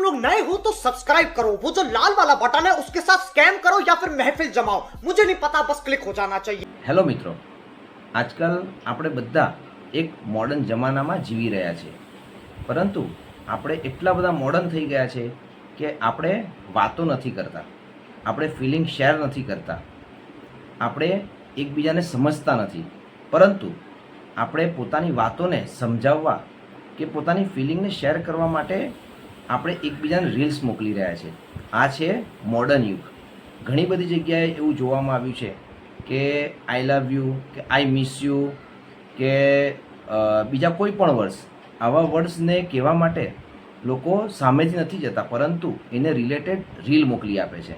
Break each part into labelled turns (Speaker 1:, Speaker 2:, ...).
Speaker 1: लोग नए हो तो सब्सक्राइब करो, वो जो लाल वाला बटन है उसके साथ स्कैम करो या फिर महफिल जमाओ, मुझे नहीं पता, बस क्लिक हो जाना चाहिए।
Speaker 2: હેલો મિત્રો, આજકાલ આપણે બધા એક મોડર્ન જમાનામાં જીવી રહ્યા છીએ, પરંતુ આપણે એટલા બધા મોડર્ન થઈ ગયા છે કે આપણે વાતો નથી કરતા, આપણે ફિલિંગ શેર નથી કરતા, આપણે એકબીજાને સમજતા નથી, પરંતુ આપણે પોતાની વાતોને સમજાવવા કે પોતાની ફિલિંગને શેર કરવા માટે આપણે એકબીજાને રીલ્સ મોકલી રહ્યા છે. આ છે મોડર્ન યુગ. ઘણી બધી જગ્યાએ એવું જોવામાં આવ્યું છે કે આઈ લવ યુ, કે આઈ મિસ યુ, કે બીજા કોઈ પણ વર્ડ્સ, આવા વર્ડ્સને કહેવા માટે લોકો સામેથી નથી જતા, પરંતુ એને રિલેટેડ રીલ મોકલી આપે છે.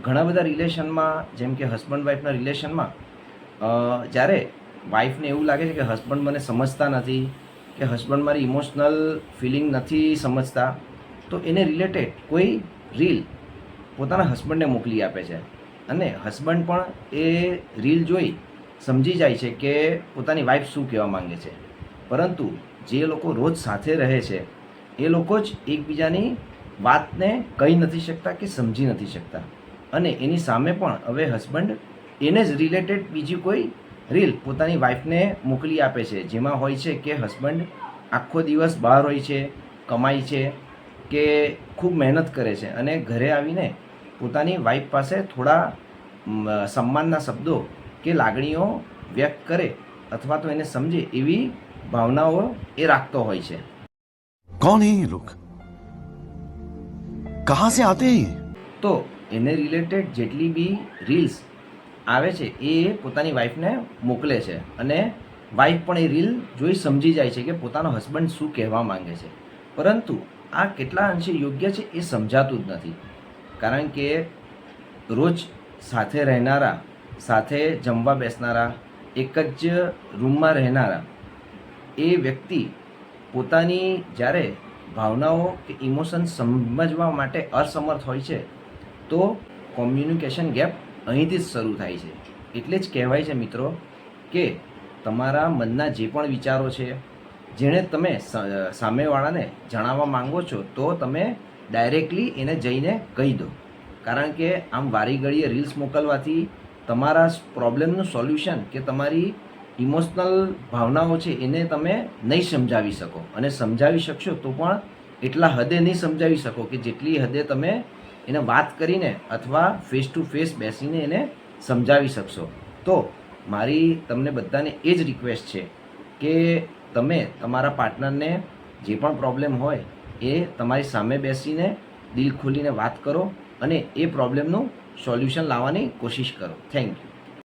Speaker 2: ઘણા બધા રિલેશનમાં, જેમ કે હસબન્ડ વાઈફના રિલેશનમાં, જ્યારે વાઈફને એવું લાગે છે કે હસબન્ડ મને સમજતા નથી, કે હસબન્ડ મારી ઇમોશનલ ફિલિંગ નથી સમજતા, તો એને રિલેટેડ કોઈ રીલ પોતાના હસબન્ડને મોકલી આપે છે, અને હસબન્ડ પણ એ રીલ જોઈ સમજી જાય છે કે પોતાની વાઈફ શું કહેવા માંગે છે. પરંતુ જે લોકો રોજ સાથે રહે છે એ લોકો જ એકબીજાની વાતને કહી નથી શકતા કે સમજી નથી શકતા, અને એની સામે પણ હવે હસબન્ડ એને જ રિલેટેડ બીજી કોઈ રીલ પોતાની વાઈફને મોકલી આપે છે, જેમાં હોય છે કે હસબન્ડ આખો દિવસ બહાર હોય છે, કમાય છે, કે ખૂબ મહેનત કરે છે, અને ઘરે આવીને પોતાની વાઈફ પાસે થોડા સન્માનના શબ્દો કે લાગણીઓ વ્યક્ત કરે અથવા તો એને સમજે એવી ભાવનાઓ એ રાખતો હોય છે.
Speaker 3: कौन है ये लोग, कहां से आते हैं ये?
Speaker 2: તો એને રિલેટેડ જેટલી બી રીલ્સ આવે છે એ પોતાની વાઈફને મોકલે છે, અને વાઈફ પણ એ રીલ જોઈ સમજી જાય છે કે પોતાનો હસબન્ડ શું કહેવા માંગે છે. પરંતુ આ કેટલા અંશે યોગ્ય છે એ સમજાતું જ નથી, કારણ કે રોજ સાથે રહેનારા, સાથે જમવા બેસનારા, એક જ રૂમમાં રહેનારા એ વ્યક્તિ પોતાની જ્યારે ભાવનાઓ કે ઇમોશન સમજવા માટે અસમર્થ હોય છે, તો કોમ્યુનિકેશન ગેપ અહીંથી જ શરૂ થાય છે. એટલે જ કહેવાય છે મિત્રો કે તમારા મનના જે પણ વિચારો છે, જેણે તમે સામેવાળાને જણાવવા માંગો છો, તો તમે ડાયરેક્ટલી એને જઈને કહી દો, કારણ કે આમ વારી ઘડીએ રીલ્સ મોકલવાથી તમારા પ્રોબ્લેમનું સોલ્યુશન કે તમારી ઇમોશનલ ભાવનાઓ છે એને તમે નહીં સમજાવી શકો, અને સમજાવી શકશો તો પણ એટલા હદે નહીં સમજાવી શકો કે જેટલી હદે તમે એને વાત કરીને અથવા ફેસ ટુ ફેસ બેસીને એને સમજાવી શકશો. તો મારી તમને બધાને એ જ રિક્વેસ્ટ છે કે તમે તમારા પાર્ટનરને જે પણ પ્રોબ્લેમ હોય એ તમારી સામે બેસીને દિલ ખોલીને વાત કરો, અને એ પ્રોબ્લેમનું સોલ્યુશન લાવવાની કોશિશ કરો. Thank you.